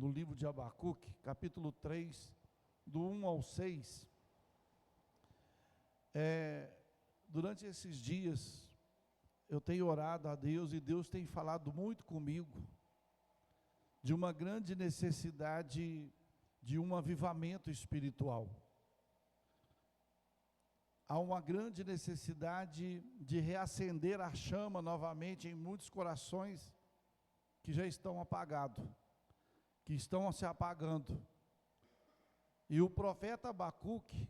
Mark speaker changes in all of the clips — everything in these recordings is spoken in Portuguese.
Speaker 1: no livro de Abacuque, capítulo 3, do 1 ao 6. Durante esses dias, eu tenho orado a Deus e Deus tem falado muito comigo de uma grande necessidade de um avivamento espiritual. Há uma grande necessidade de reacender a chama novamente em muitos corações que já estão apagados, que estão se apagando. E o profeta Abacuque,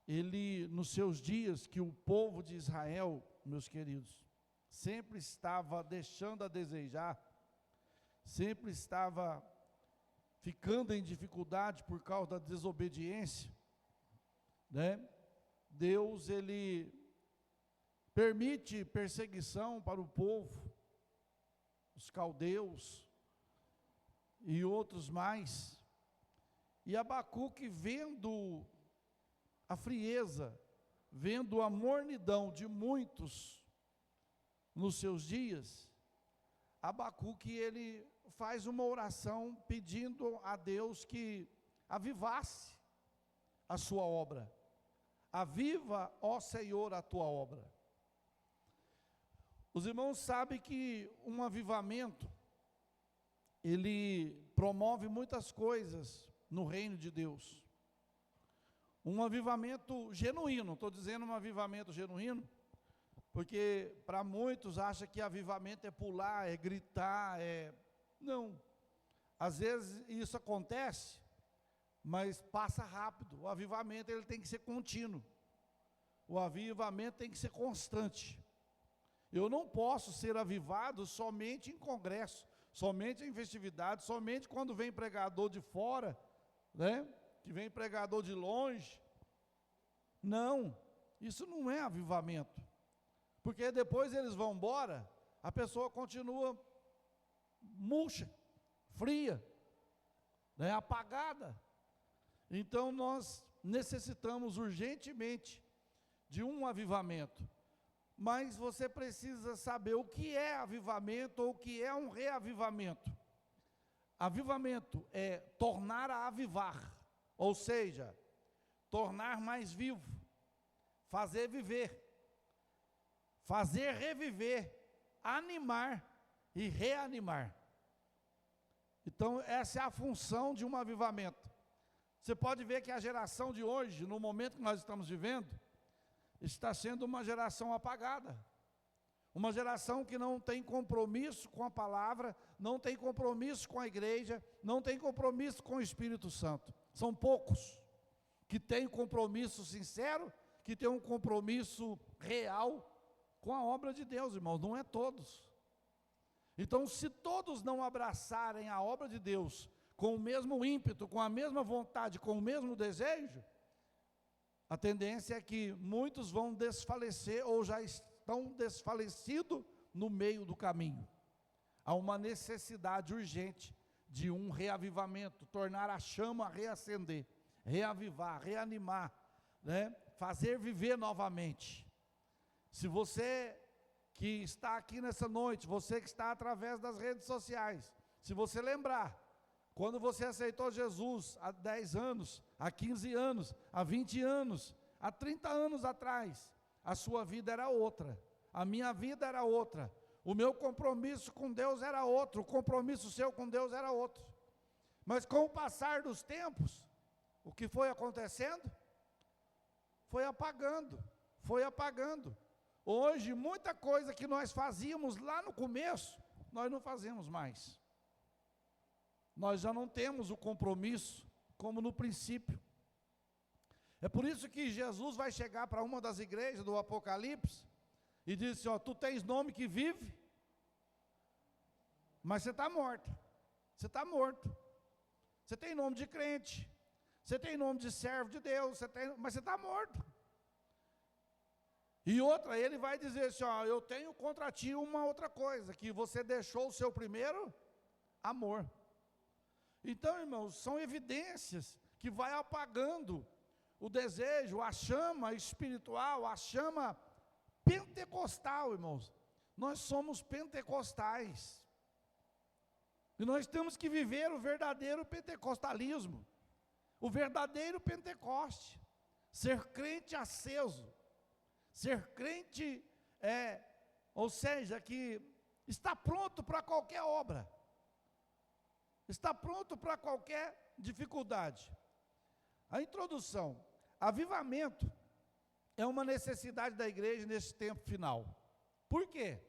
Speaker 1: ele, nos seus dias, que o povo de Israel, meus queridos, sempre estava deixando a desejar, sempre estava ficando em dificuldade por causa da desobediência, né? Deus, ele permite perseguição para o povo, os caldeus e outros mais. E Abacuque, vendo a frieza, vendo a mornidão de muitos nos seus dias, Abacuque, ele faz uma oração pedindo a Deus que avivasse a sua obra. Aviva, ó Senhor, a tua obra. Os irmãos sabem que um avivamento, ele promove muitas coisas no reino de Deus. Um avivamento genuíno, estou dizendo um avivamento genuíno, porque para muitos acham que avivamento é pular, é gritar, Não, às vezes isso acontece, mas passa rápido. O avivamento, ele tem que ser contínuo, o avivamento tem que ser constante. Eu não posso ser avivado somente em congresso, somente em festividade, somente quando vem pregador de fora, né? Que vem pregador de longe. Não, isso não é avivamento, porque depois eles vão embora, a pessoa continua murcha, fria, né? Apagada. Então nós necessitamos urgentemente de um avivamento. Mas você precisa saber o que é avivamento ou o que é um reavivamento. Avivamento é tornar a avivar, ou seja, tornar mais vivo, fazer viver, fazer reviver, animar e reanimar. Então essa é a função de um avivamento. Você pode ver que a geração de hoje, no momento que nós estamos vivendo, está sendo uma geração apagada, uma geração que não tem compromisso com a palavra, não tem compromisso com a igreja, não tem compromisso com o Espírito Santo. São poucos que têm compromisso sincero, que têm um compromisso real com a obra de Deus, irmãos, não é todos. Então, se todos não abraçarem a obra de Deus com o mesmo ímpeto, com a mesma vontade, com o mesmo desejo, a tendência é que muitos vão desfalecer ou já estão desfalecidos no meio do caminho. Há uma necessidade urgente de um reavivamento, tornar a chama reacender, reavivar, reanimar, né? Fazer viver novamente. Se você que está aqui nessa noite, você que está através das redes sociais, se você lembrar, quando você aceitou Jesus há 10 anos, há 15 anos, há 20 anos, há 30 anos atrás, a sua vida era outra, a minha vida era outra, o meu compromisso com Deus era outro, o compromisso seu com Deus era outro. Mas com o passar dos tempos, o que foi acontecendo? Foi apagando, foi apagando. Hoje, muita coisa que nós fazíamos lá no começo, nós não fazemos mais. Nós já não temos o compromisso como no princípio. É por isso que Jesus vai chegar para uma das igrejas do Apocalipse e diz assim, ó, tu tens nome que vive, mas você está morto. Você está morto. Você tem nome de crente, você tem nome de servo de Deus, mas você está morto. E outra, ele vai dizer assim, ó, eu tenho contra ti uma outra coisa, que você deixou o seu primeiro amor. Então, irmãos, são evidências que vai apagando o desejo, a chama espiritual, a chama pentecostal, irmãos. Nós somos pentecostais. E nós temos que viver o verdadeiro pentecostalismo, o verdadeiro Pentecoste, ser crente aceso, ser crente, ou seja, que está pronto para qualquer obra, está pronto para qualquer dificuldade. A introdução: avivamento é uma necessidade da igreja nesse tempo final. Por quê?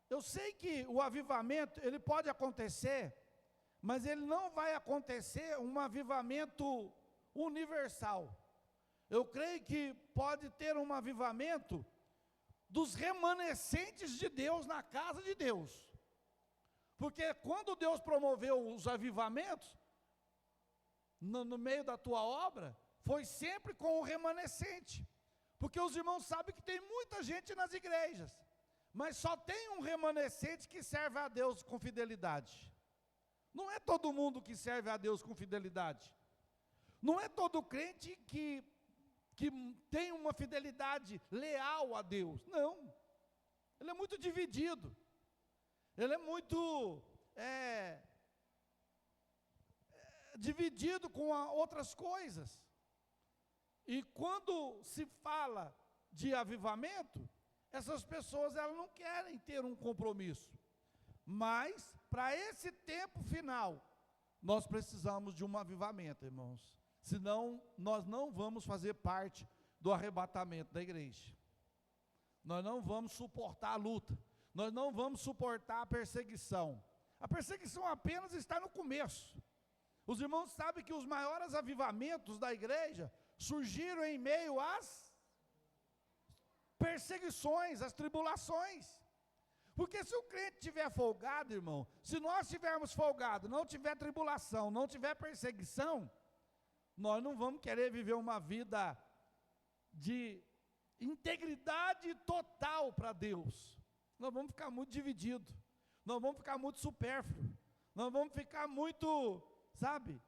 Speaker 1: Eu sei que o avivamento, ele pode acontecer, mas ele não vai acontecer um avivamento universal. Eu creio que pode ter um avivamento dos remanescentes de Deus na casa de Deus. Porque quando Deus promoveu os avivamentos, no meio da tua obra, foi sempre com o remanescente. Porque os irmãos sabem que tem muita gente nas igrejas, mas só tem um remanescente que serve a Deus com fidelidade. Não é todo mundo que serve a Deus com fidelidade. Não é todo crente que tem uma fidelidade leal a Deus. Não. Ele é muito dividido. Ele é muito dividido com outras coisas. E quando se fala de avivamento, essas pessoas, elas não querem ter um compromisso. Mas, para esse tempo final, nós precisamos de um avivamento, irmãos. Senão, nós não vamos fazer parte do arrebatamento da igreja. Nós não vamos suportar a luta. Nós não vamos suportar a perseguição. A perseguição apenas está no começo. Os irmãos sabem que os maiores avivamentos da igreja surgiram em meio às perseguições, às tribulações. Porque se o crente estiver folgado, irmão, se nós estivermos folgados, não tiver tribulação, não tiver perseguição, nós não vamos querer viver uma vida de integridade total para Deus. Nós vamos ficar muito divididos, nós vamos ficar muito supérfluos, nós vamos ficar muito, sabe,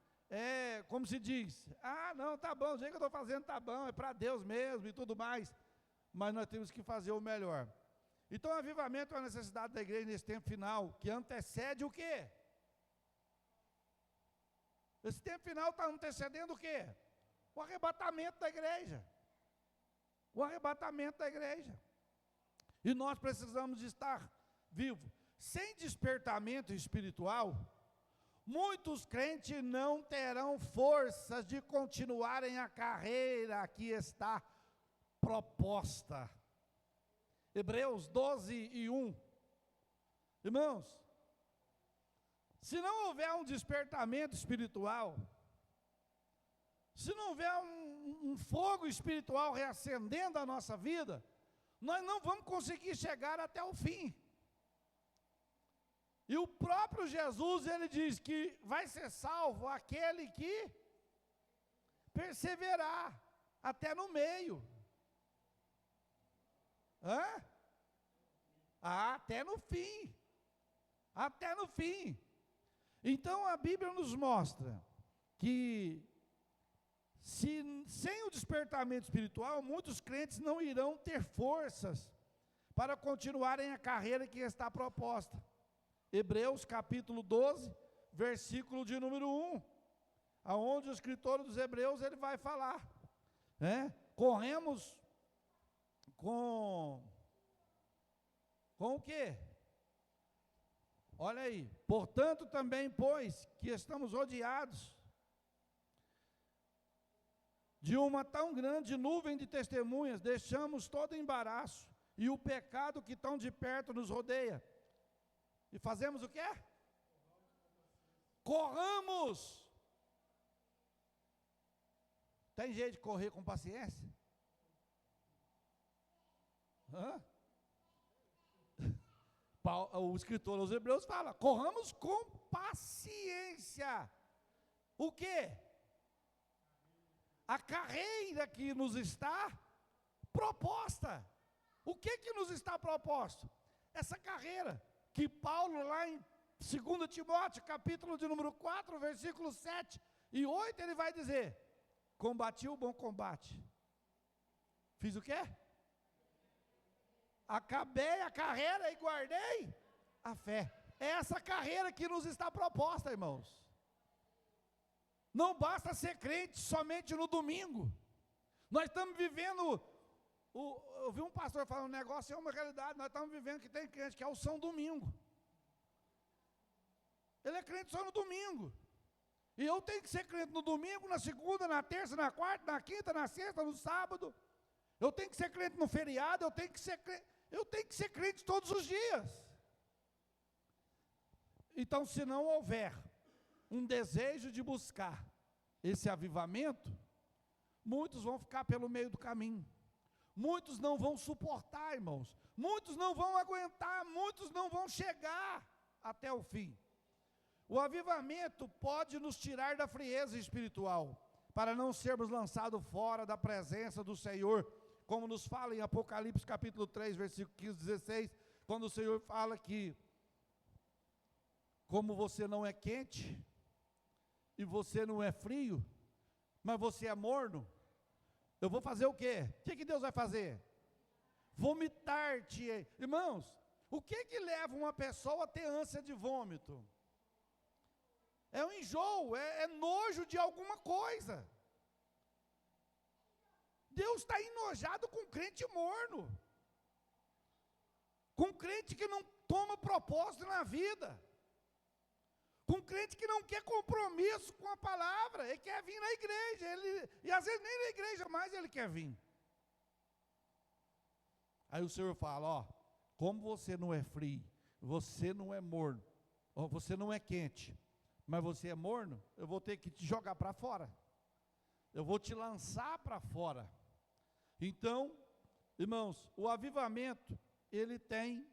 Speaker 1: como se diz, não, tá bom, o jeito que eu estou fazendo tá bom, é para Deus mesmo e tudo mais, mas nós temos que fazer o melhor. Então, o avivamento é uma necessidade da igreja nesse tempo final, que antecede o quê? Esse tempo final está antecedendo o quê? O arrebatamento da igreja. O arrebatamento da igreja. E nós precisamos de estar vivos. Sem despertamento espiritual, muitos crentes não terão forças de continuarem a carreira que está proposta. Hebreus 12:1. Irmãos, se não houver um despertamento espiritual, se não houver um fogo espiritual reacendendo a nossa vida, nós não vamos conseguir chegar até o fim. E o próprio Jesus, ele diz que vai ser salvo aquele que perseverar até no meio. Até no fim. Até no fim. Então a Bíblia nos mostra que sem o despertamento espiritual, muitos crentes não irão ter forças para continuarem a carreira que está proposta. Hebreus capítulo 12, versículo de número 1, aonde o escritor dos Hebreus, ele vai falar, corremos com o quê? Olha aí, portanto também, pois, que estamos rodeados de uma tão grande nuvem de testemunhas, deixamos todo embaraço e o pecado que tão de perto nos rodeia. E fazemos o quê? Corramos. Tem jeito de correr com paciência? O escritor aos Hebreus fala, corramos com paciência. O quê? A carreira que nos está proposta. O que nos está proposto? Essa carreira que Paulo lá em 2 Timóteo, capítulo de número 4, versículos 7 e 8, ele vai dizer, combati o bom combate. Fiz o quê? Acabei a carreira e guardei a fé. É essa carreira que nos está proposta, irmãos. Não basta ser crente somente no domingo. Nós estamos vivendo, eu vi um pastor falando, um negócio é uma realidade, nós estamos vivendo que tem crente que é o São Domingo. Ele é crente só no domingo. E eu tenho que ser crente no domingo, na segunda, na terça, na quarta, na quinta, na sexta, no sábado. Eu tenho que ser crente no feriado, eu tenho que ser crente todos os dias. Então, se não houver um desejo de buscar esse avivamento, muitos vão ficar pelo meio do caminho. Muitos não vão suportar, irmãos. Muitos não vão aguentar, muitos não vão chegar até o fim. O avivamento pode nos tirar da frieza espiritual, para não sermos lançados fora da presença do Senhor, como nos fala em Apocalipse capítulo 3, versículo 15, 16, quando o Senhor fala que, como você não é quente, e você não é frio, mas você é morno, eu vou fazer o quê? O que Deus vai fazer? Vomitar-te. Irmãos, o que leva uma pessoa a ter ânsia de vômito? É um enjoo, é nojo de alguma coisa. Deus está enojado com crente morno, com crente que não toma propósito na vida, com crente que não quer compromisso com a palavra. Ele quer vir na igreja, e às vezes nem na igreja mais ele quer vir. Aí o Senhor fala, ó, como você não é frio, você não é morno, você não é quente, mas você é morno, eu vou ter que te jogar para fora, eu vou te lançar para fora. Então, irmãos, o avivamento, ele tem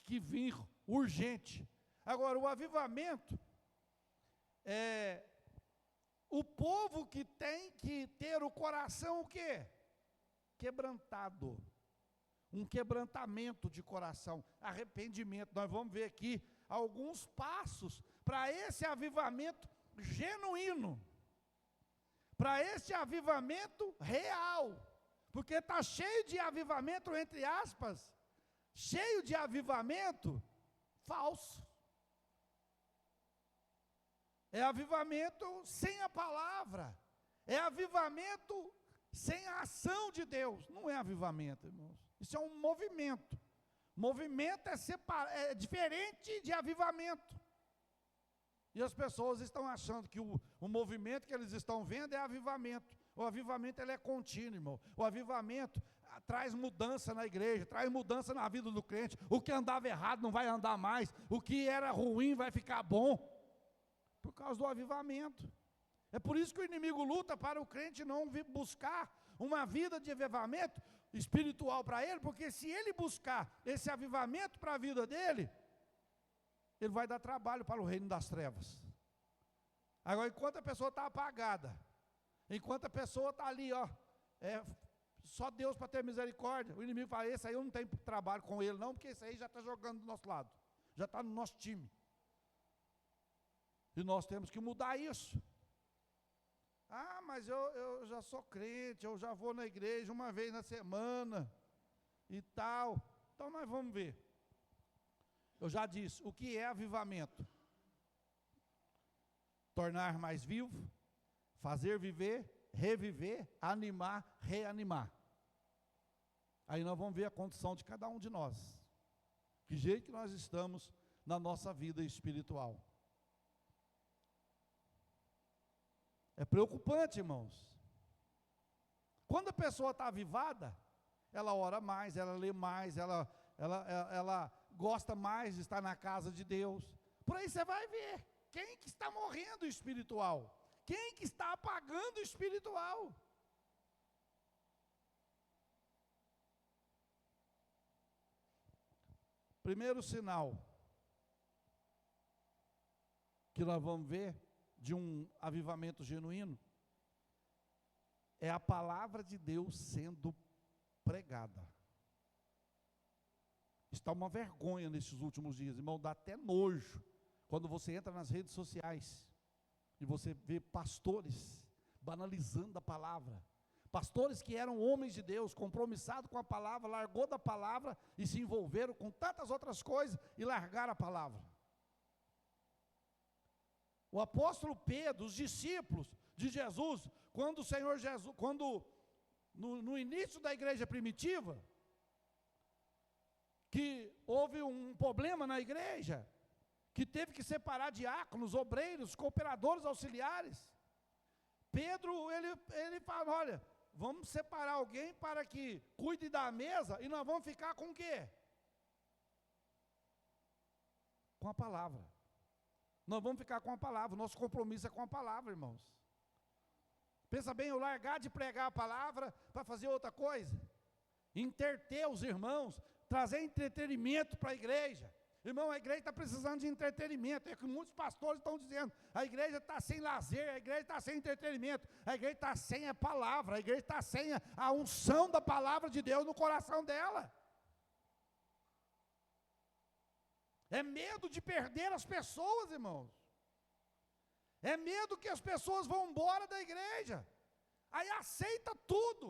Speaker 1: que vir urgente. Agora, o avivamento, o povo que tem que ter o coração o quê? Quebrantado. Um quebrantamento de coração, arrependimento. Nós vamos ver aqui alguns passos para esse avivamento genuíno, para esse avivamento real, porque está cheio de avivamento, entre aspas, cheio de avivamento falso. É avivamento sem a palavra, é avivamento sem a ação de Deus. Não é avivamento, irmãos, isso é um movimento. Movimento é diferente de avivamento. E as pessoas estão achando que o movimento que eles estão vendo é avivamento. O avivamento ele é contínuo, irmão. O avivamento traz mudança na igreja, traz mudança na vida do crente. O que andava errado não vai andar mais, o que era ruim vai ficar bom, por causa do avivamento. É por isso que o inimigo luta para o crente não buscar uma vida de avivamento espiritual para ele, porque se ele buscar esse avivamento para a vida dele, ele vai dar trabalho para o reino das trevas. Agora, enquanto a pessoa está apagada, enquanto a pessoa está ali, ó, só Deus para ter misericórdia, o inimigo fala, esse aí eu não tenho trabalho com ele não, porque esse aí já está jogando do nosso lado, já está no nosso time. E nós temos que mudar isso. Ah, mas eu já sou crente, eu já vou na igreja uma vez na semana e tal. Então nós vamos ver. Eu já disse, o que é avivamento? Tornar mais vivo, fazer viver, reviver, animar, reanimar. Aí nós vamos ver a condição de cada um de nós. Que jeito que nós estamos na nossa vida espiritual. É preocupante, irmãos. Quando a pessoa está avivada, ela ora mais, ela lê mais, ela gosta mais de estar na casa de Deus. Por aí você vai ver quem que está morrendo espiritual, quem que está apagando o espiritual. Primeiro sinal que nós vamos ver de um avivamento genuíno é a palavra de Deus sendo pregada. Está uma vergonha nesses últimos dias, irmão, dá até nojo quando você entra nas redes sociais e você vê pastores banalizando a palavra, pastores que eram homens de Deus, compromissados com a palavra, largou da palavra e se envolveram com tantas outras coisas e largaram a palavra. O apóstolo Pedro, os discípulos de Jesus, quando o Senhor Jesus, no início da igreja primitiva, que houve um problema na igreja, que teve que separar diáconos, obreiros, cooperadores, auxiliares, Pedro, ele fala, olha, vamos separar alguém para que cuide da mesa, e nós vamos ficar com o quê? Com a palavra. Nós vamos ficar com a palavra, nosso compromisso é com a palavra, irmãos. Pensa bem, eu largar de pregar a palavra para fazer outra coisa, entreter os irmãos, trazer entretenimento para a igreja. Irmão, a igreja está precisando de entretenimento, é o que muitos pastores estão dizendo, a igreja está sem lazer, a igreja está sem entretenimento, a igreja está sem a palavra, a igreja está sem a unção da palavra de Deus no coração dela. É medo de perder as pessoas, irmãos. É medo que as pessoas vão embora da igreja, aí aceita tudo.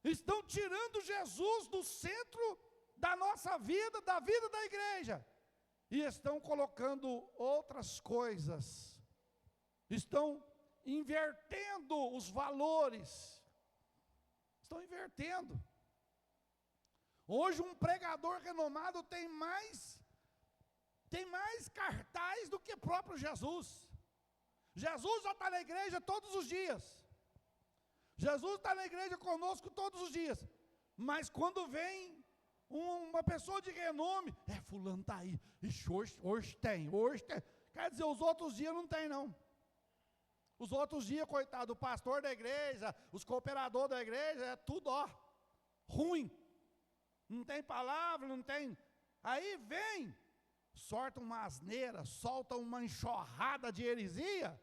Speaker 1: Estão tirando Jesus do centro da nossa vida, da vida da igreja, e estão colocando outras coisas, estão invertendo os valores, estão invertendo. Hoje um pregador renomado tem mais cartaz do que próprio Jesus. Jesus já está na igreja todos os dias, Jesus está na igreja conosco todos os dias, mas quando vem uma pessoa de renome, fulano está aí, ixi, hoje tem, quer dizer, os outros dias não tem não, os outros dias, coitado, o pastor da igreja, os cooperadores da igreja, é tudo, ruim, não tem palavra, não tem, aí vem, solta uma asneira, solta uma enxurrada de heresia,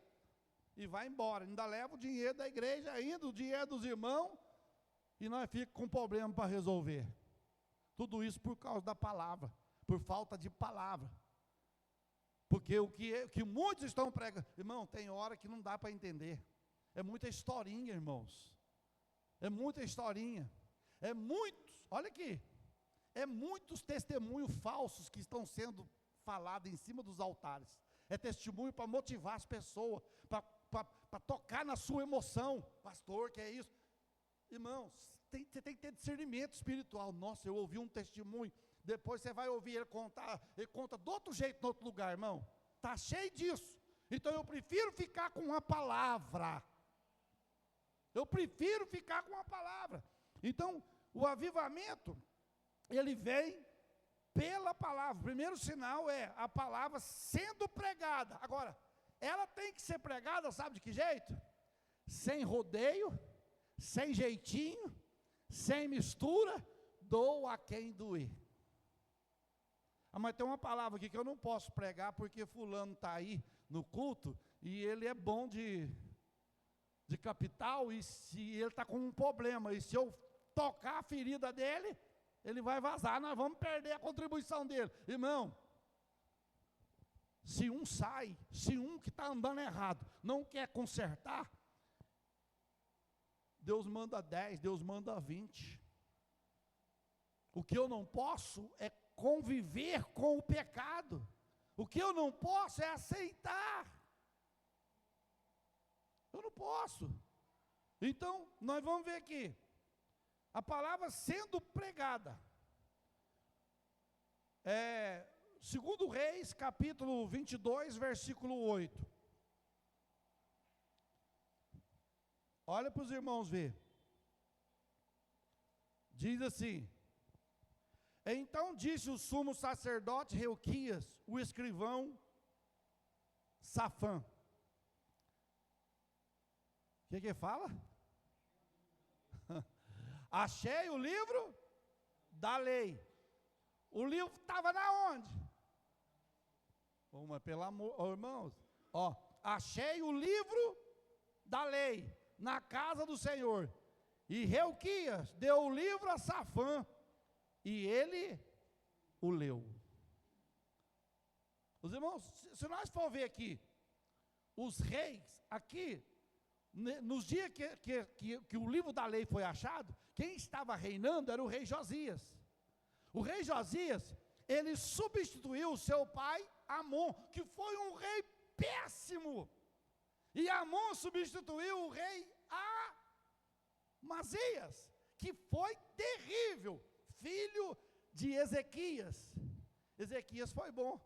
Speaker 1: e vai embora, ainda leva o dinheiro da igreja, ainda o dinheiro dos irmãos, e nós ficamos com problema para resolver. Tudo isso por causa da palavra, por falta de palavra. Porque o que muitos estão pregando, irmão, tem hora que não dá para entender. É muita historinha, irmãos. É muita historinha. Olha aqui, é muitos testemunhos falsos que estão sendo falados em cima dos altares. É testemunho para motivar as pessoas, para tocar na sua emoção. Pastor, que é isso? Irmãos, você tem que ter discernimento espiritual. Nossa, eu ouvi um testemunho, depois você vai ouvir ele conta de outro jeito em outro lugar, irmão. Está cheio disso. Então eu prefiro ficar com a palavra. Eu prefiro ficar com a palavra. Então, o avivamento, ele vem pela palavra. O primeiro sinal é a palavra sendo pregada. Agora, ela tem que ser pregada, sabe de que jeito? Sem rodeio, sem jeitinho, sem mistura, doa a quem doer. Mas tem uma palavra aqui que eu não posso pregar, porque fulano está aí no culto, e ele é bom de capital, e se ele está com um problema, e se eu tocar a ferida dele, ele vai vazar, nós vamos perder a contribuição dele. Irmão, se um que está andando errado, não quer consertar, Deus manda 10, Deus manda 20. O que eu não posso é conviver com o pecado. O que eu não posso é aceitar. Eu não posso. Então, nós vamos ver aqui. A palavra sendo pregada. 2 Reis, capítulo 22, versículo 8. Olha para os irmãos ver. Diz assim: então disse o sumo sacerdote Reuquias, o escrivão Safã. O que fala? Achei o livro da lei. O livro estava na onde? Mas pelo amor, irmãos, achei o livro da lei na casa do Senhor. E Reuquias deu o livro a Safã, e ele o leu. Os irmãos, se nós for ver aqui, os reis, aqui, nos dias que o livro da lei foi achado, quem estava reinando era o rei Josias. O rei Josias, ele substituiu o seu pai Amon, que foi um rei péssimo. E Amon substituiu o rei Amazias, que foi terrível, filho de Ezequias. Ezequias foi bom,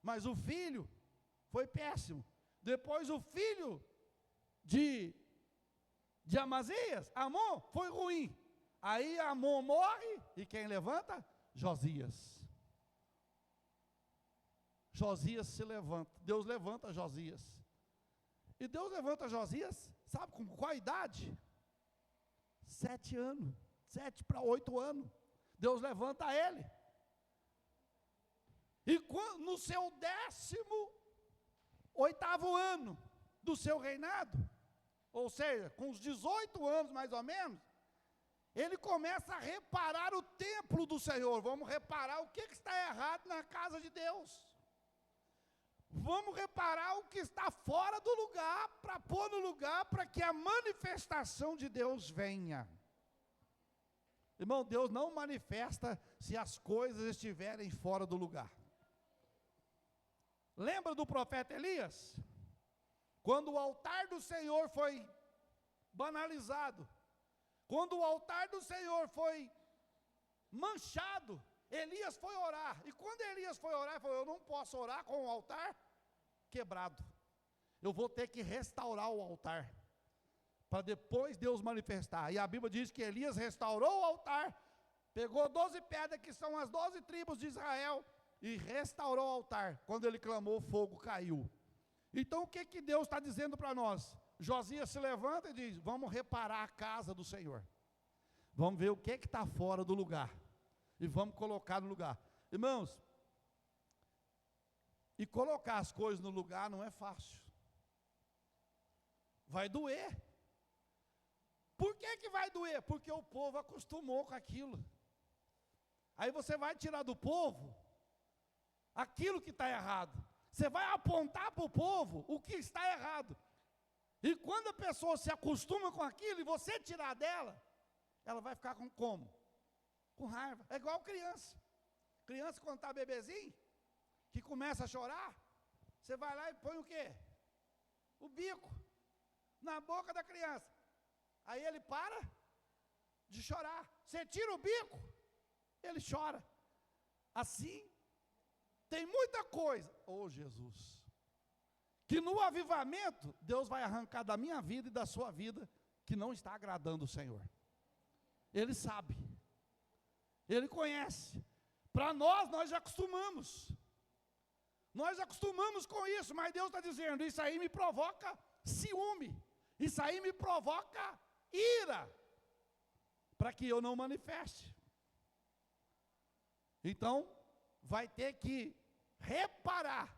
Speaker 1: mas o filho foi péssimo. Depois o filho de Amazias, Amon, foi ruim. Aí Amon morre, e quem levanta? Josias. Josias se levanta, Deus levanta Josias. E Deus levanta Josias, sabe com qual idade? 7 anos, 7 para 8 anos. Deus levanta ele. E no seu 18º ano do seu reinado, ou seja, com os 18 anos mais ou menos, ele começa a reparar o templo do Senhor. Vamos reparar o que está errado na casa de Deus. Vamos reparar o que está fora do lugar, para pôr no lugar, para que a manifestação de Deus venha. Irmão, Deus não manifesta se as coisas estiverem fora do lugar. Lembra do profeta Elias? Quando o altar do Senhor foi banalizado, quando o altar do Senhor foi manchado, Elias foi orar. E quando Elias foi orar, ele falou: eu não posso orar com o altar quebrado. Eu vou ter que restaurar o altar, para depois Deus manifestar. E a Bíblia diz que Elias restaurou o altar, pegou 12 pedras, que são as 12 tribos de Israel, e restaurou o altar. Quando ele clamou, o fogo caiu. Então o que Deus está dizendo para nós? Josias se levanta e diz: vamos reparar a casa do Senhor. Vamos ver o que está fora do lugar, e vamos colocar no lugar. Irmãos, e colocar as coisas no lugar não é fácil. Vai doer. Por que vai doer? Porque o povo acostumou com aquilo. Aí você vai tirar do povo aquilo que está errado. Você vai apontar para o povo o que está errado. E quando a pessoa se acostuma com aquilo e você tirar dela, ela vai ficar com como? Com raiva. É igual criança. Criança quando está bebezinho, que começa a chorar, você vai lá e põe o quê? O bico na boca da criança. Aí ele para de chorar. Você tira o bico, ele chora. Assim, tem muita coisa, Jesus, que no avivamento, Deus vai arrancar da minha vida e da sua vida, que não está agradando o Senhor. Ele sabe, Ele conhece. Para nós já acostumamos. Nós acostumamos com isso, mas Deus está dizendo: isso aí me provoca ciúme, isso aí me provoca ira, para que eu não manifeste. Então, vai ter que reparar.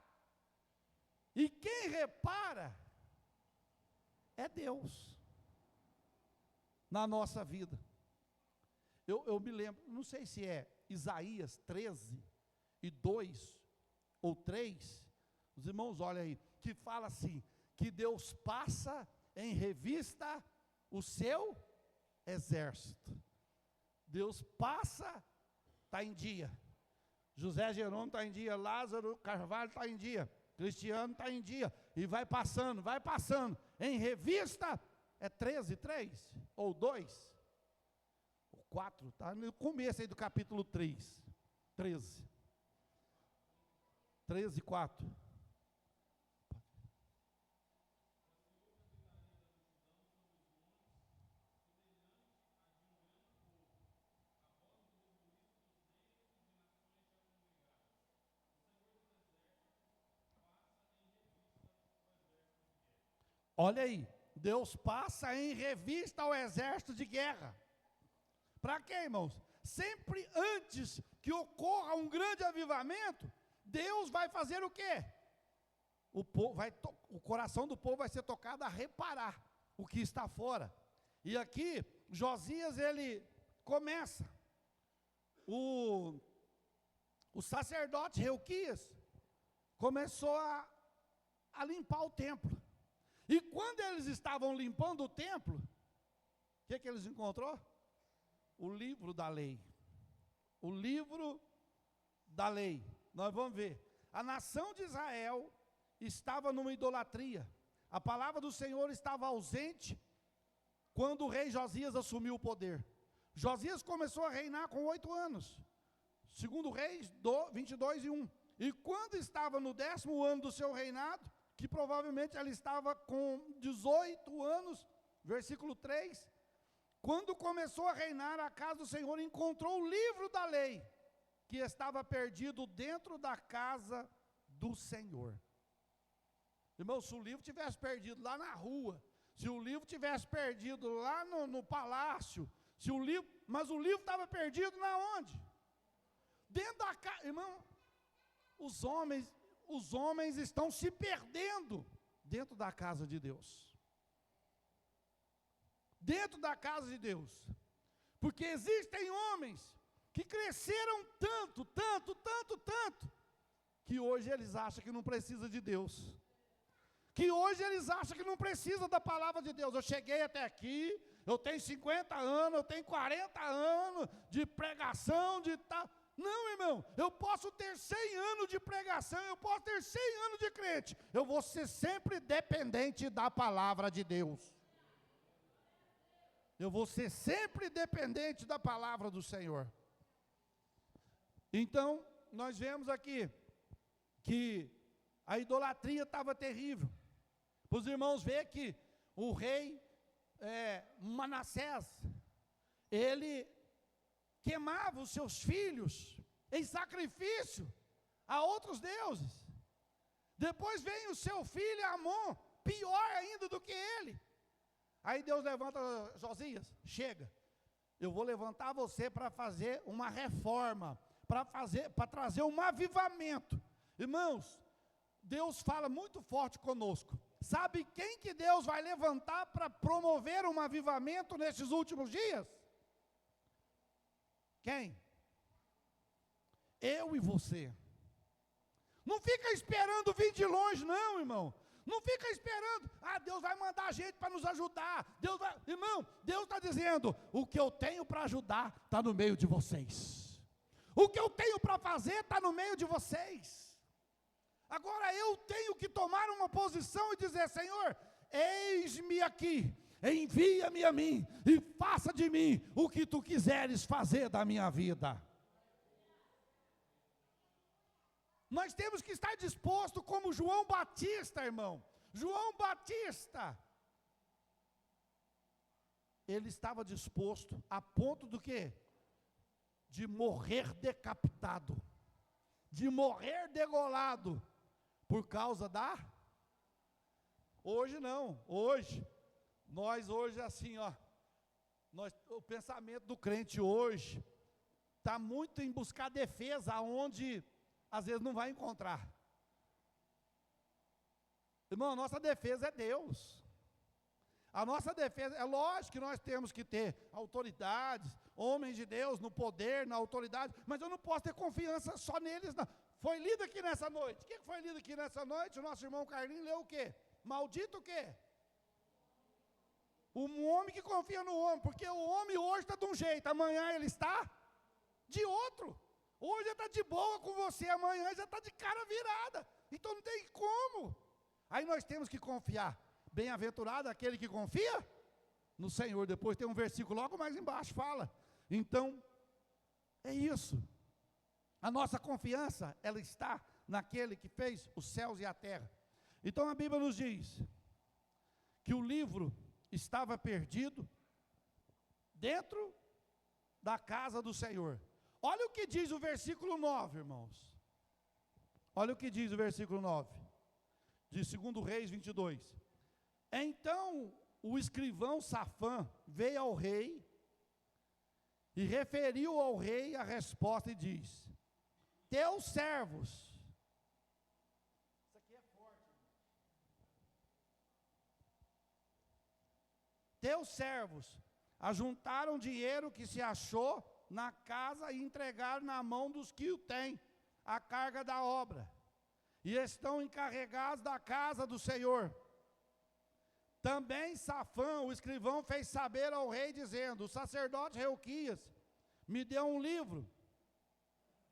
Speaker 1: E quem repara é Deus na nossa vida. Eu me lembro, não sei se é Isaías 13:2 ou 3, os irmãos olhem aí, que fala assim, que Deus passa em revista o seu exército. Deus passa, está em dia. José Jerônimo está em dia, Lázaro Carvalho está em dia, Cristiano está em dia, e vai passando, em revista, é 13:3 ou 2, ou 4, está no começo aí do capítulo 3, 13:4. Olha aí, Deus passa em revista ao exército de guerra. Para quê, irmãos? Sempre antes que ocorra um grande avivamento, Deus vai fazer o quê? O coração do povo vai ser tocado a reparar o que está fora. E aqui, Josias, ele começa. O sacerdote Reuquias começou a limpar o templo. E quando eles estavam limpando o templo, o que eles encontrou? O livro da lei. O livro da lei. Nós vamos ver. A nação de Israel estava numa idolatria. A palavra do Senhor estava ausente quando o rei Josias assumiu o poder. Josias começou a reinar com 8 anos. Segundo Reis 22:1. E quando estava no 10º ano do seu reinado, que provavelmente ela estava com 18 anos, versículo 3, quando começou a reinar, a casa do Senhor encontrou o livro da lei, que estava perdido dentro da casa do Senhor. Irmão, se o livro tivesse perdido lá na rua, se o livro tivesse perdido lá no palácio, mas o livro estava perdido na onde? Dentro da casa. Irmão, os homens estão se perdendo dentro da casa de Deus. Dentro da casa de Deus. Porque existem homens que cresceram tanto, que hoje eles acham que não precisa de Deus. Que hoje eles acham que não precisa da palavra de Deus. Eu cheguei até aqui, eu tenho 50 anos, eu tenho 40 anos de pregação, de tal. Não, irmão, eu posso ter 100 anos de pregação, eu posso ter 100 anos de crente. Eu vou ser sempre dependente da palavra de Deus. Eu vou ser sempre dependente da palavra do Senhor. Então, nós vemos aqui que a idolatria estava terrível. Para os irmãos verem que o rei Manassés, ele queimava os seus filhos em sacrifício a outros deuses. Depois vem o seu filho Amon, pior ainda do que ele. Aí Deus levanta Josias, chega, eu vou levantar você para fazer uma reforma, para trazer um avivamento. Irmãos, Deus fala muito forte conosco. Sabe quem que Deus vai levantar para promover um avivamento nesses últimos dias? Quem? Eu e você. Não fica esperando vir de longe não, irmão. Não fica esperando, Deus vai mandar gente para nos ajudar. Irmão, Deus está dizendo, o que eu tenho para ajudar está no meio de vocês. O que eu tenho para fazer está no meio de vocês. Agora eu tenho que tomar uma posição e dizer, Senhor, eis-me aqui, envia-me a mim e faça de mim o que tu quiseres fazer da minha vida. Nós temos que estar disposto como João Batista, irmão. João Batista, ele estava disposto a ponto do quê? De morrer decapitado, de morrer degolado, por causa da... Hoje não, nós hoje assim, o pensamento do crente hoje está muito em buscar defesa, onde às vezes não vai encontrar. Irmão, a nossa defesa é Deus. A nossa defesa, é lógico que nós temos que ter autoridades, homens de Deus no poder, na autoridade, mas eu não posso ter confiança só neles, não. Foi lido aqui nessa noite. O que foi lido aqui nessa noite? O nosso irmão Carlinhos leu o quê? Maldito o quê? Um homem que confia no homem, porque o homem hoje está de um jeito, amanhã ele está de outro. Hoje ele está de boa com você, amanhã já está de cara virada. Então não tem como. Aí nós temos que confiar. Bem-aventurado aquele que confia no Senhor. Depois tem um versículo logo mais embaixo, fala. Então, é isso. A nossa confiança, ela está naquele que fez os céus e a terra. Então a Bíblia nos diz que o livro estava perdido dentro da casa do Senhor. Olha o que diz o versículo 9, irmãos. Olha o que diz o versículo 9, de 2 Reis 22. Então o escrivão Safã veio ao rei e referiu ao rei a resposta e diz: teus servos, isso aqui é forte, teus servos ajuntaram dinheiro que se achou na casa e entregaram na mão dos que o têm, a carga da obra, e estão encarregados da casa do Senhor. Também Safã, o escrivão, fez saber ao rei, dizendo: o sacerdote Reuquias me deu um livro,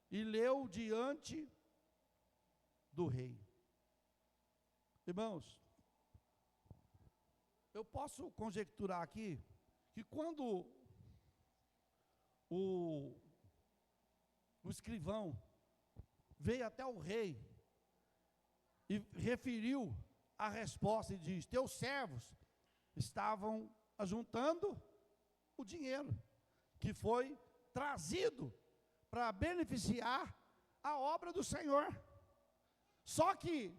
Speaker 1: e leu diante do rei. Irmãos, eu posso conjecturar aqui que quando o escrivão veio até o rei e referiu a resposta e diz: teus servos estavam ajuntando o dinheiro que foi trazido para beneficiar a obra do Senhor. Só que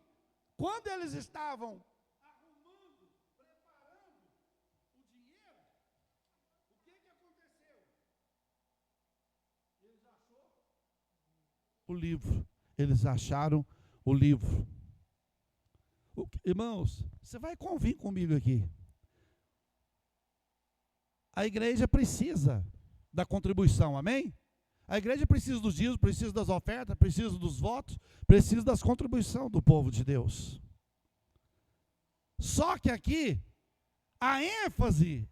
Speaker 1: quando eles estavam arrumando, preparando o dinheiro, o que aconteceu? Eles acharam o livro. Eles acharam o livro. Irmãos, você vai convir comigo aqui. A igreja precisa da contribuição, amém? A igreja precisa dos dízimos, precisa das ofertas, precisa dos votos, precisa das contribuições do povo de Deus. Só que aqui, a ênfase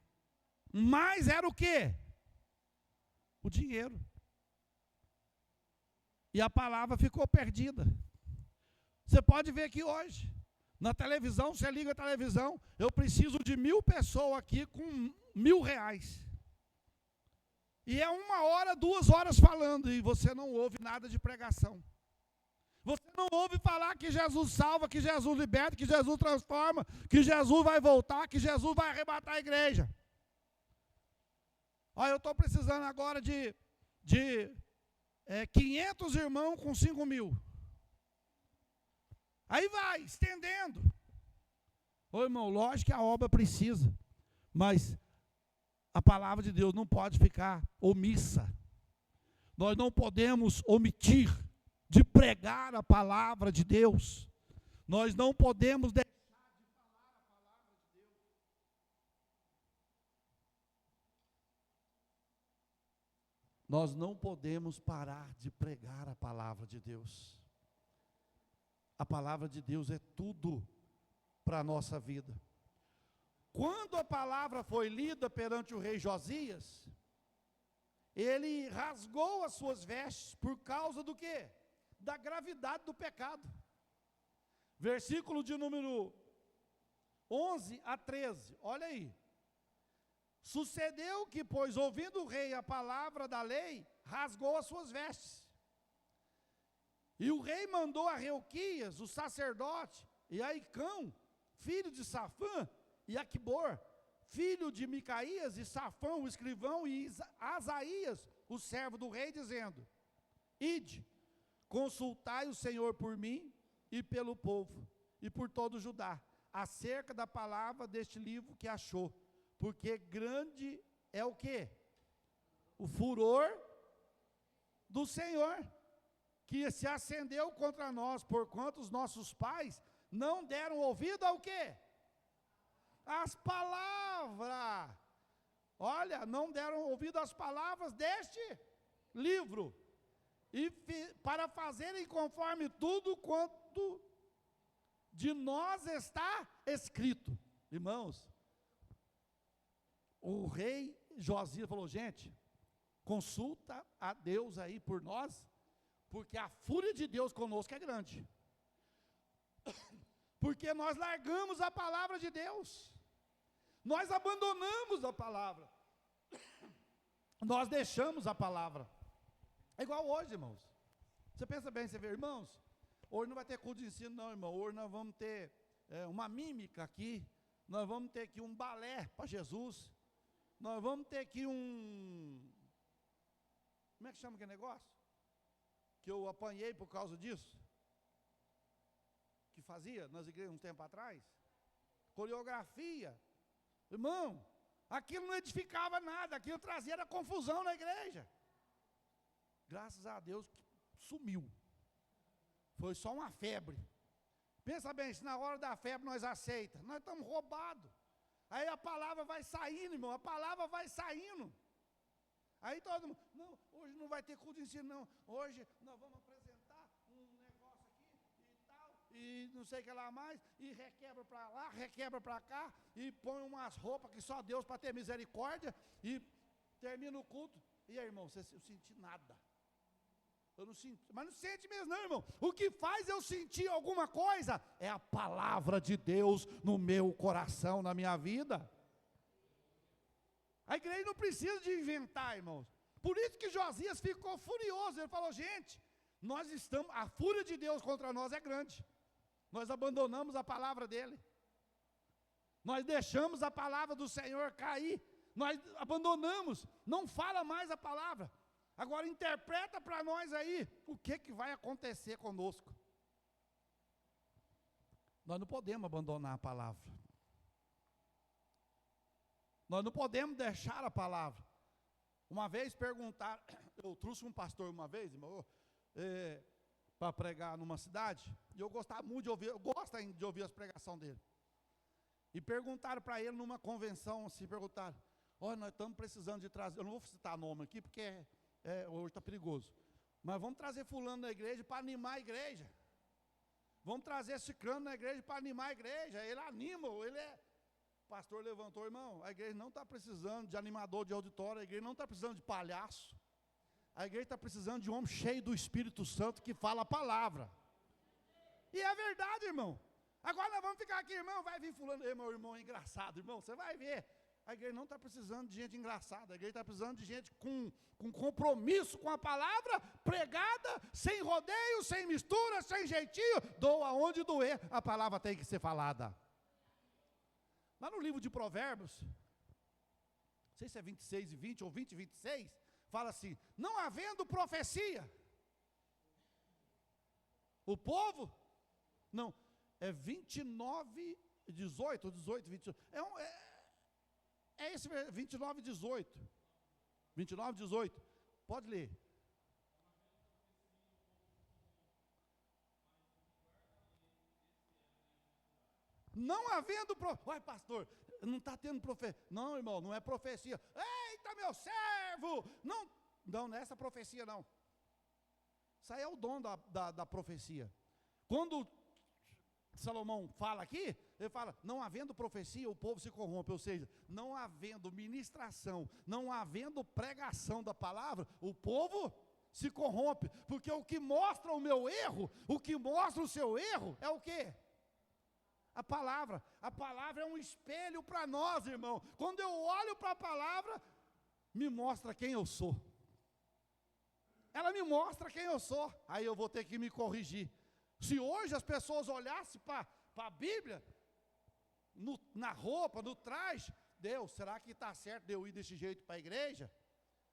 Speaker 1: mais era o quê? O dinheiro. E a palavra ficou perdida. Você pode ver aqui hoje, na televisão, você liga a televisão, eu preciso de 1000 pessoas aqui com R$1000. E é 1 hora, 2 horas falando, e você não ouve nada de pregação. Você não ouve falar que Jesus salva, que Jesus liberta, que Jesus transforma, que Jesus vai voltar, que Jesus vai arrebatar a igreja. Olha, eu estou precisando agora de 500 irmãos com 5.000. Aí vai, estendendo. Ô irmão, lógico que a obra precisa, mas a palavra de Deus não pode ficar omissa. Nós não podemos omitir de pregar a palavra de Deus. Nós não podemos deixar de falar a palavra de Deus. Nós não podemos parar de pregar a palavra de Deus. A palavra de Deus é tudo para a nossa vida. Quando a palavra foi lida perante o rei Josias, ele rasgou as suas vestes por causa do quê? Da gravidade do pecado. Versículo de número 11 a 13, olha aí. Sucedeu que, pois, ouvindo o rei a palavra da lei, rasgou as suas vestes. E o rei mandou a Reuquias, o sacerdote, e a Icão, filho de Safã, e Aquibor, filho de Micaías, e Safão, o escrivão, e Asaías, o servo do rei, dizendo: ide, consultai o Senhor por mim e pelo povo, e por todo Judá, acerca da palavra deste livro que achou, porque grande é o quê? O furor do Senhor, que se acendeu contra nós, porquanto os nossos pais não deram ouvido ao quê? As palavras. Olha, não deram ouvido às palavras deste livro. E para fazerem conforme tudo quanto de nós está escrito. Irmãos, o rei Josias falou: gente, consulta a Deus aí por nós, porque a fúria de Deus conosco é grande. Porque nós largamos a palavra de Deus, nós abandonamos a palavra, nós deixamos a palavra. É igual hoje, irmãos. Você pensa bem, você vê, irmãos, hoje não vai ter culto de ensino não, irmão. Hoje nós vamos ter uma mímica aqui, nós vamos ter aqui um balé para Jesus, nós vamos ter aqui como é que chama aquele negócio? Que eu apanhei por causa disso, que fazia nas igrejas um tempo atrás, coreografia. Irmão, aquilo não edificava nada, aquilo trazia era confusão na igreja. Graças a Deus que sumiu, foi só uma febre. Pensa bem, se na hora da febre nós aceitamos, nós estamos roubados. Aí a palavra vai saindo, irmão, a palavra vai saindo. Aí todo mundo, não, hoje não vai ter culto de ensino não, hoje nós vamos apresentar um negócio aqui e tal, e não sei o que lá mais, e requebra para lá, requebra para cá, e põe umas roupas que só Deus para ter misericórdia, e termina o culto. E aí, irmão, você não sentiu nada. Eu não sinto, mas não sente mesmo não, irmão. O que faz eu sentir alguma coisa é a palavra de Deus no meu coração, na minha vida. A igreja não precisa de inventar, irmãos. Por isso que Josias ficou furioso. Ele falou, gente, a fúria de Deus contra nós é grande. Nós abandonamos a palavra dele. Nós deixamos a palavra do Senhor cair. Nós abandonamos. Não fala mais a palavra. Agora interpreta para nós aí o que vai acontecer conosco. Nós não podemos abandonar a palavra. Nós não podemos deixar a palavra. Uma vez perguntaram, eu trouxe um pastor uma vez, irmão, para pregar numa cidade, e eu gostava muito de ouvir, eu gosto ainda de ouvir as pregações dele. E perguntaram para ele numa convenção, assim, perguntaram, olha, nós estamos precisando de trazer, eu não vou citar nome aqui, porque hoje está perigoso, mas vamos trazer fulano na igreja para animar a igreja. Vamos trazer ciclano na igreja para animar a igreja. Ele anima, o pastor levantou, irmão, a igreja não está precisando de animador de auditório, a igreja não está precisando de palhaço. A igreja está precisando de um homem cheio do Espírito Santo que fala a palavra. E é verdade, irmão. Agora nós vamos ficar aqui, irmão, vai vir fulano, meu irmão é engraçado, irmão, você vai ver. A igreja não está precisando de gente engraçada, a igreja está precisando de gente com compromisso com a palavra, pregada, sem rodeio, sem mistura, sem jeitinho, doa onde doer, a palavra tem que ser falada. Lá no livro de Provérbios, não sei se é 26 e 20 ou 20 e 26, fala assim, não havendo profecia, o povo, não, é 29 e 18, ou 18 e 28, é esse 29 e 18, 29 e 18, pode ler. Não havendo profecia, uai pastor, não está tendo profecia, não irmão, não é profecia, eita meu servo, não é essa profecia não, isso aí é o dom da profecia. Quando Salomão fala aqui, ele fala, não havendo profecia, o povo se corrompe, ou seja, não havendo ministração, não havendo pregação da palavra, o povo se corrompe, porque o que mostra o meu erro, o que mostra o seu erro, é o quê? A palavra é um espelho para nós, irmão. Quando eu olho para a palavra, me mostra quem eu sou. Ela me mostra quem eu sou, aí eu vou ter que me corrigir. Se hoje as pessoas olhassem para a Bíblia, na roupa, no traje, Deus, será que está certo de eu ir desse jeito para a igreja?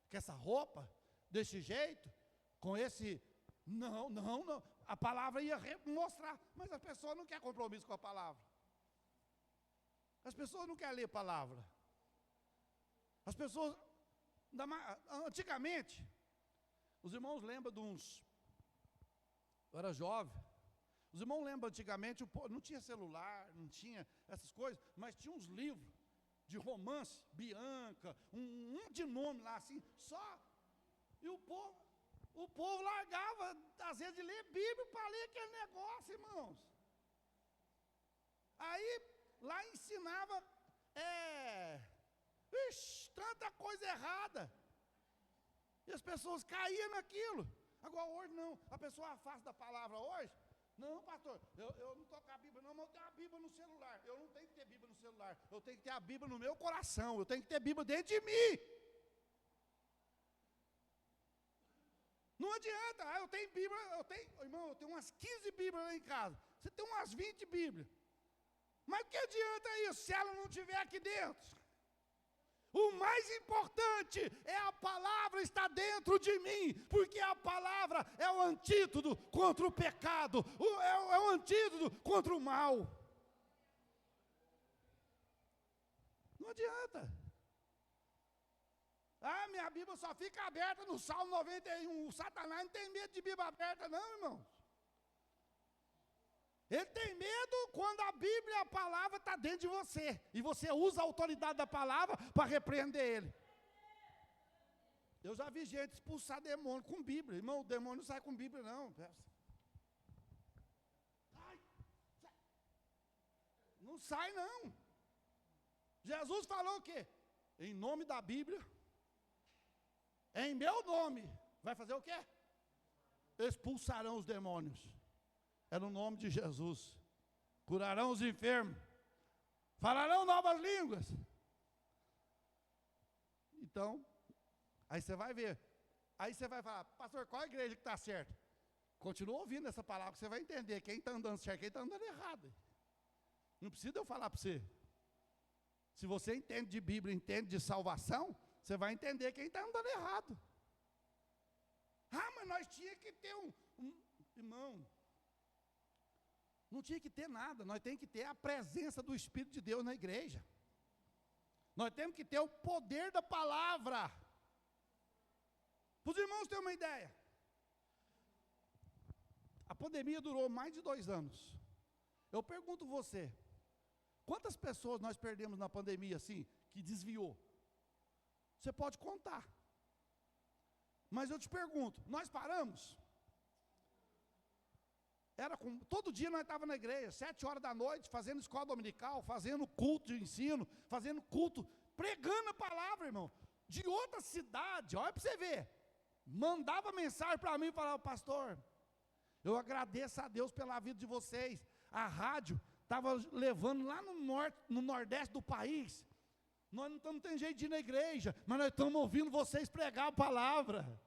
Speaker 1: Com essa roupa, desse jeito, com esse... Não, a palavra ia mostrar, mas as pessoas não querem compromisso com a palavra. As pessoas não querem ler a palavra. As pessoas, antigamente, os irmãos lembram de uns, eu era jovem, os irmãos lembram antigamente, não tinha celular, não tinha essas coisas, mas tinha uns livros de romance, Bianca, um de nome lá assim, só, e o povo largava, às vezes, de ler Bíblia para ler aquele negócio, irmãos. Aí, lá ensinava, tanta coisa errada. E as pessoas caíam naquilo. Agora, hoje não, a pessoa afasta da palavra hoje. Não, pastor, eu não estou com a Bíblia não, mas eu tenho a Bíblia no celular. Eu não tenho que ter Bíblia no celular, eu tenho que ter a Bíblia no meu coração, eu tenho que ter Bíblia dentro de mim. Não adianta, eu tenho Bíblia, irmão, eu tenho umas 15 Bíblias lá em casa, você tem umas 20 Bíblias, mas o que adianta isso se ela não estiver aqui dentro? O mais importante é a palavra estar dentro de mim, porque a palavra é o antídoto contra o pecado, é o antídoto contra o mal. Não adianta. Minha Bíblia só fica aberta no Salmo 91. O Satanás não tem medo de Bíblia aberta não, irmãos. Ele tem medo quando a Bíblia, a palavra está dentro de você. E você usa a autoridade da palavra para repreender ele. Eu já vi gente expulsar demônio com Bíblia. Irmão, o demônio não sai com Bíblia não. Não sai não. Jesus falou o quê? Em nome da Bíblia, em meu nome, vai fazer o quê? expulsarão os demônios. É no nome de Jesus. Curarão os enfermos. Falarão novas línguas. Então, aí você vai ver. Aí você vai falar, pastor, qual a igreja que está certa? Continua ouvindo essa palavra, que você vai entender quem está andando certo, quem está andando errado. Não precisa eu falar para você. Se você entende de Bíblia, entende de salvação, você vai entender quem está andando errado. Ah, mas nós tínhamos que ter irmão, não tinha que ter nada, nós temos que ter a presença do Espírito de Deus na igreja. Nós temos que ter o poder da palavra. Para os irmãos terem uma ideia. A pandemia durou mais de 2 anos. Eu pergunto você, quantas pessoas nós perdemos na pandemia assim, que desviou? Você pode contar. Mas eu te pergunto, nós paramos? Todo dia nós estávamos na igreja, 7 horas da noite, fazendo escola dominical, fazendo culto de ensino, fazendo culto, pregando a palavra, irmão. De outra cidade, olha para você ver, mandava mensagem para mim e falava, pastor, eu agradeço a Deus pela vida de vocês. A rádio estava levando lá no norte, no nordeste do país. Nós não estamos tendo jeito de ir na igreja, mas nós estamos ouvindo vocês pregar a palavra.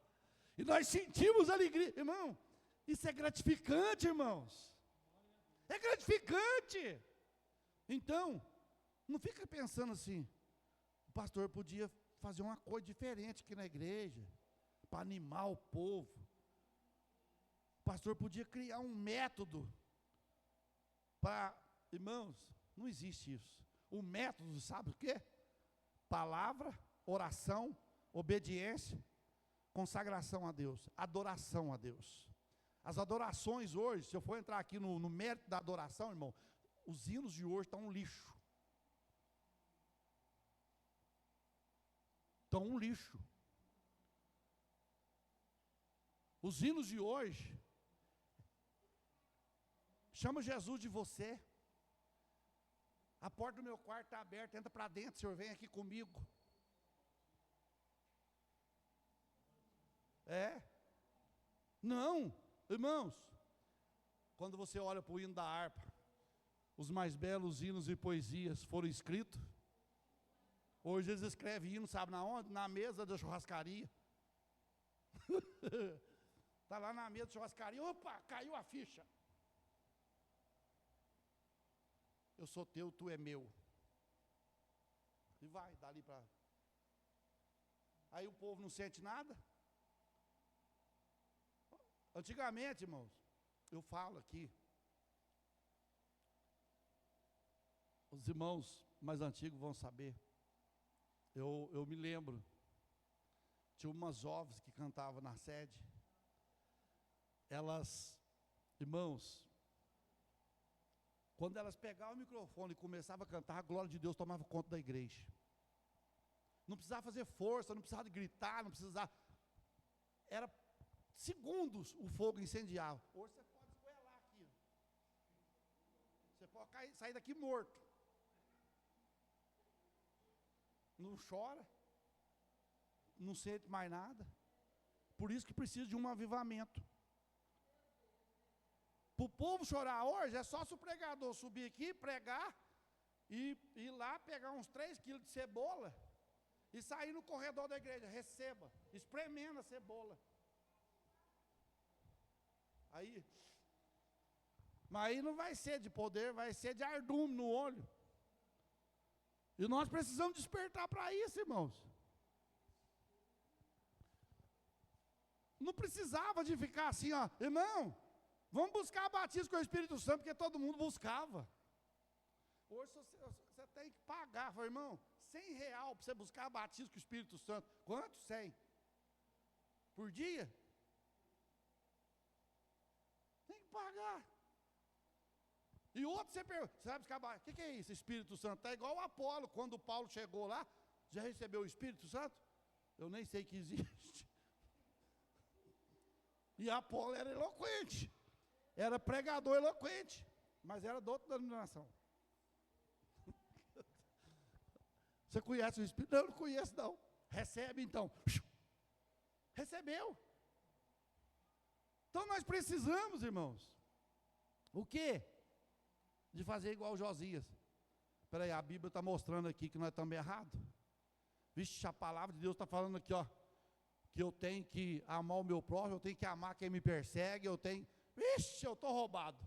Speaker 1: E nós sentimos alegria, irmão. Isso é gratificante, irmãos. É gratificante. Então, não fica pensando assim, o pastor podia fazer uma coisa diferente aqui na igreja, para animar o povo. O pastor podia criar um método para, irmãos, não existe isso. O método, sabe o quê? Palavra, oração, obediência, consagração a Deus, adoração a Deus. As adorações hoje, se eu for entrar aqui no mérito da adoração, irmão, os hinos de hoje estão um lixo. Estão um lixo. Os hinos de hoje, chama Jesus de você. A porta do meu quarto está aberta, entra para dentro, Senhor, vem aqui comigo. Não, irmãos, quando você olha para o hino da harpa, os mais belos hinos e poesias foram escritos. Hoje eles escrevem hino, sabe na onde? Na mesa da churrascaria. Está lá na mesa da churrascaria, opa, caiu a ficha. Eu sou teu, tu é meu. E vai, dali para... Aí o povo não sente nada. Antigamente, irmãos, eu falo aqui, os irmãos mais antigos vão saber, eu me lembro, tinha umas jovens que cantavam na sede, elas, irmãos, quando elas pegavam o microfone e começavam a cantar, a glória de Deus tomava conta da igreja. Não precisava fazer força, não precisava gritar, não precisava, era segundos o fogo incendiava. Hoje você pode esgoelar aqui. Você pode sair daqui morto. Não chora. Não sente mais nada. Por isso que precisa de um avivamento. Para o povo chorar hoje, é só se o pregador subir aqui, pregar, e ir lá pegar uns 3 quilos de cebola, e sair no corredor da igreja, receba, espremendo a cebola. Mas aí não vai ser de poder, vai ser de ardume no olho. E nós precisamos despertar para isso, irmãos. Não precisava de ficar assim, ó, irmão, vamos buscar batismo com o Espírito Santo, porque todo mundo buscava. Hoje você tem que pagar, fala, irmão, R$100 para você buscar batismo com o Espírito Santo. Quanto? 100. Por dia? Tem que pagar. E outro você pergunta, você vai buscar batismo? O que é isso, Espírito Santo? Está igual o Apolo, quando o Paulo chegou lá, já recebeu o Espírito Santo? Eu nem sei que existe. E Apolo era eloquente, era pregador eloquente, mas era de outra denominação. Você conhece o Espírito? Não, eu não conheço não. Recebe então. Recebeu. Então nós precisamos, irmãos, o quê? De fazer igual Josias. Espera aí, a Bíblia está mostrando aqui que nós estamos errados. Vixe, a palavra de Deus está falando aqui, ó, que eu tenho que amar o meu próximo, eu tenho que amar quem me persegue, eu tenho... Vixe, eu estou roubado.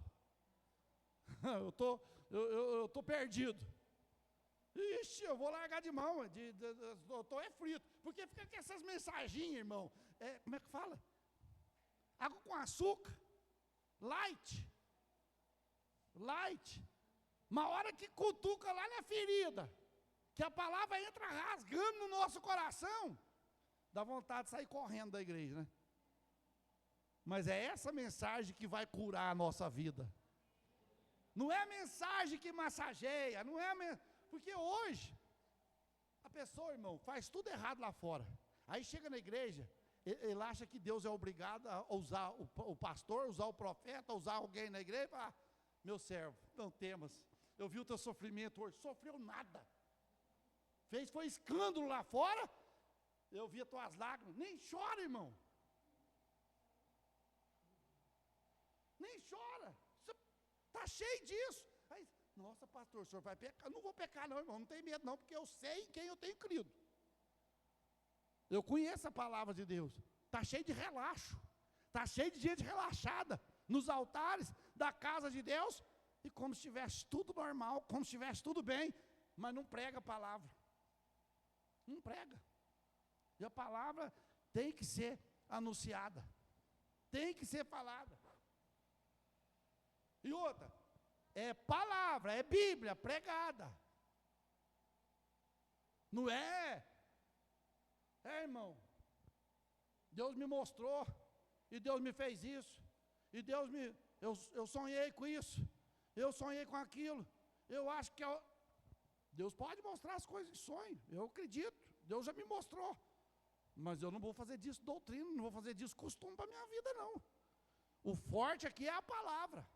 Speaker 1: eu estou perdido. Ixi, eu vou largar de mão, eu estou frito. Porque fica com essas mensaginhas, irmão. Como é que fala? Água com açúcar. Light. Uma hora que cutuca lá na ferida, que a palavra entra rasgando no nosso coração, dá vontade de sair correndo da igreja, né? Mas é essa mensagem que vai curar a nossa vida. Não é a mensagem que massageia, não é porque hoje, a pessoa, irmão, faz tudo errado lá fora. Aí chega na igreja, ele acha que Deus é obrigado a usar o pastor, usar o profeta, usar alguém na igreja e falar, meu servo, não temas, eu vi o teu sofrimento hoje, sofreu nada. Foi escândalo lá fora, eu vi as tuas lágrimas, nem chora, irmão. Nem chora, está cheio disso. Aí, nossa, pastor, o senhor vai pecar? Não vou pecar não, irmão, não tem medo não, porque eu sei em quem eu tenho crido. Eu conheço a palavra de Deus. Está cheio de relaxo, está cheio de gente relaxada, nos altares da casa de Deus, e como se estivesse tudo normal, como se estivesse tudo bem, mas não prega a palavra. Não prega. E a palavra tem que ser anunciada, tem que ser falada. E outra, é palavra, é Bíblia pregada. Não é? Irmão, Deus me mostrou, e Deus me fez isso, e eu sonhei com isso, eu sonhei com aquilo, eu acho que Deus pode mostrar as coisas em sonho, eu acredito, Deus já me mostrou, mas eu não vou fazer disso doutrina, não vou fazer disso costume para a minha vida não. O forte aqui é a palavra,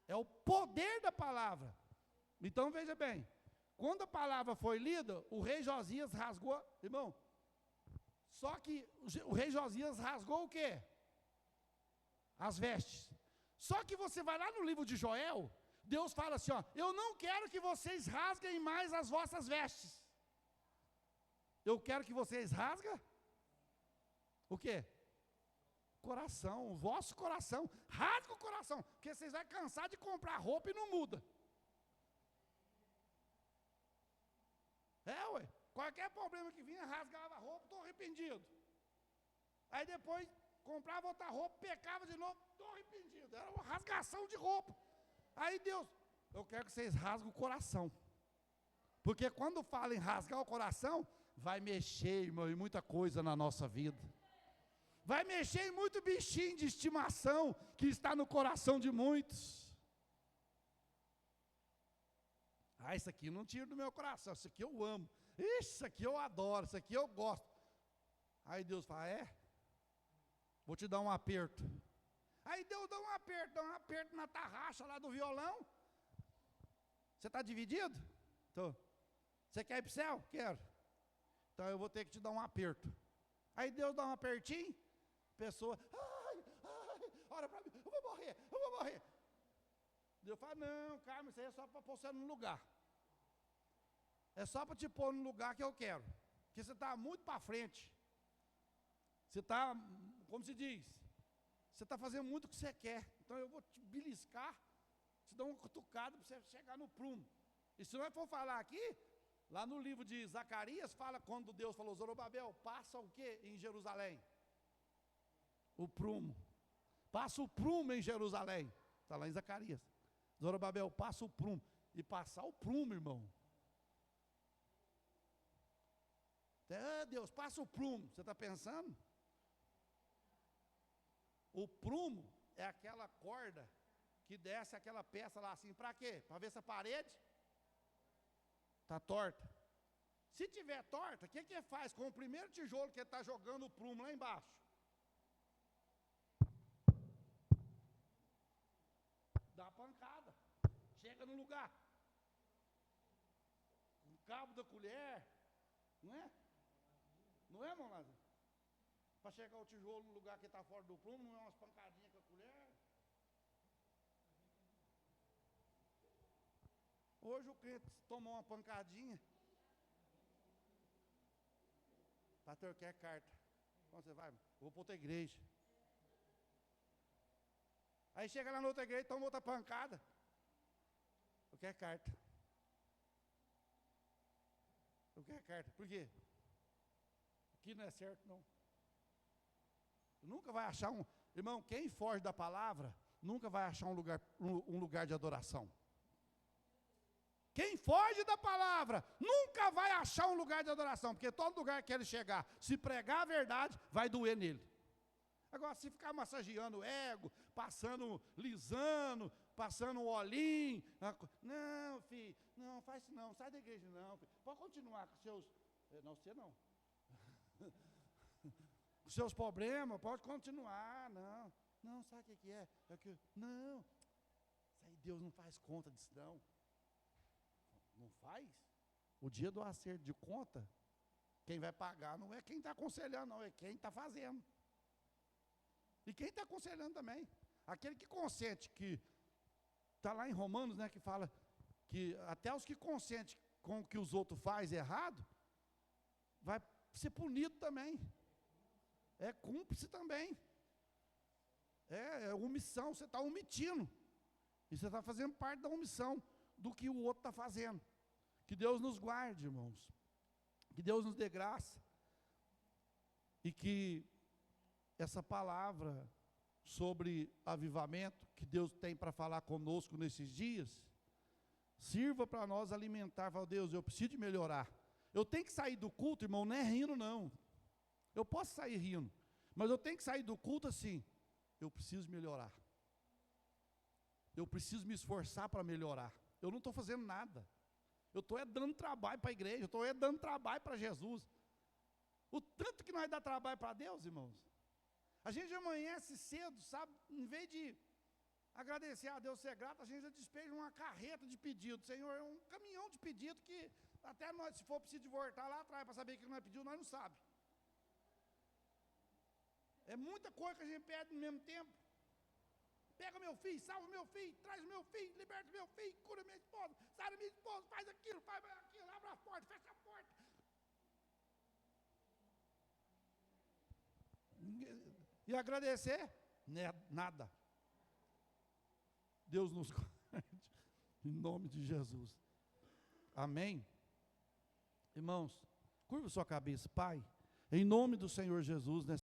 Speaker 1: é o poder da palavra. Então veja bem, quando a palavra foi lida, o rei Josias rasgou, irmão, só que o rei Josias rasgou o quê? As vestes. Só que você vai lá no livro de Joel, Deus fala assim, ó, eu não quero que vocês rasguem mais as vossas vestes. Eu quero que vocês rasguem o quê? Coração, o vosso coração, rasga o coração, porque vocês vão cansar de comprar roupa e não muda. Ué, qualquer problema que vinha, rasgava a roupa, estou arrependido. Aí depois, comprava outra roupa, pecava de novo, estou arrependido. Era uma rasgação de roupa. Aí Deus, eu quero que vocês rasguem o coração. Porque quando fala em rasgar o coração, vai mexer, irmão, em muita coisa na nossa vida. Vai mexer em muito bichinho de estimação que está no coração de muitos. Isso aqui não tiro do meu coração, isso aqui eu amo, isso aqui eu adoro, isso aqui eu gosto. Aí Deus fala, vou te dar um aperto. Aí Deus dá um aperto na tarraxa lá do violão. Você está dividido? Tô. Você quer ir para o céu? Quero. Então eu vou ter que te dar um aperto. Aí Deus dá um apertinho, pessoa, olha para mim, eu vou morrer. Deus fala, não, Carmen, isso aí é só para pôr você no lugar. É só para te pôr no lugar que eu quero. Porque você está muito para frente. Você está, como se diz, você está fazendo muito o que você quer. Então eu vou te beliscar, te dar uma cutucada para você chegar no prumo. E se nós for falar aqui, lá no livro de Zacarias, fala quando Deus falou, Zorobabel, passa o quê em Jerusalém? O prumo. Passa o prumo em Jerusalém. Está lá em Zacarias. Zorobabel, passa o prumo. E passar o prumo, irmão. Deus, passa o prumo. Você está pensando? O prumo é aquela corda que desce aquela peça lá assim. Para quê? Para ver se a parede está torta. Se tiver torta, o que faz com o primeiro tijolo que ele está jogando o prumo lá embaixo? Dá a pancada. Chega no lugar. Com o cabo da colher. Não é? Não é, irmão Lázaro? para chegar o tijolo no lugar que está fora do prumo, não é umas pancadinhas com a colher? Hoje o crente tomou uma pancadinha. Pastor, quer carta? Onde você vai? Vou para outra igreja. Aí chega lá na outra igreja e toma outra pancada. Eu quero carta. Eu quero carta. Por quê? Aqui não é certo, não. Nunca vai achar um... Irmão, quem foge da palavra, nunca vai achar um lugar de adoração. Quem foge da palavra, nunca vai achar um lugar de adoração, porque todo lugar que ele chegar, se pregar a verdade, vai doer nele. Agora, se ficar massageando o ego, passando, lisando, passando um olhinho, não, filho, não, faz isso não, sai da igreja não, filho. Pode continuar com seus, não, você não, com seus problemas, pode continuar, não, sabe o que é? Não, isso aí Deus não faz conta disso não. Não faz? O dia do acerto de conta, quem vai pagar não é quem está aconselhando, não, é quem está fazendo. E quem está aconselhando também. Aquele que consente, que está lá em Romanos, né, que fala que até os que consentem com o que os outros fazem errado, vai ser punido também. É cúmplice também. É omissão, você está omitindo. E você está fazendo parte da omissão do que o outro está fazendo. Que Deus nos guarde, irmãos. Que Deus nos dê graça. E que essa palavra sobre avivamento que Deus tem para falar conosco nesses dias, sirva para nós alimentar. Fala, Deus, eu preciso de melhorar. Eu tenho que sair do culto, irmão, não é rindo não. Eu posso sair rindo, mas eu tenho que sair do culto assim. Eu preciso melhorar. Eu preciso me esforçar para melhorar. Eu não estou fazendo nada. Eu estou dando trabalho para a igreja, eu estou dando trabalho para Jesus. O tanto que nós dá trabalho para Deus, irmãos. A gente amanhece cedo, sabe? Em vez de agradecer a Deus, ser grato, a gente já despeja uma carreta de pedido. Senhor, é um caminhão de pedido que até nós, se for preciso voltar lá atrás para saber o que nós pedimos, nós não sabemos. É muita coisa que a gente pede no mesmo tempo. Pega meu filho, salva meu filho, traz meu filho, liberta meu filho, cura minha esposa, sara minha esposa, faz aquilo, abre a porta, fecha a porta. E agradecer? Nada. Deus nos guarde, em nome de Jesus. Amém? Irmãos, curva sua cabeça, Pai, em nome do Senhor Jesus, nessa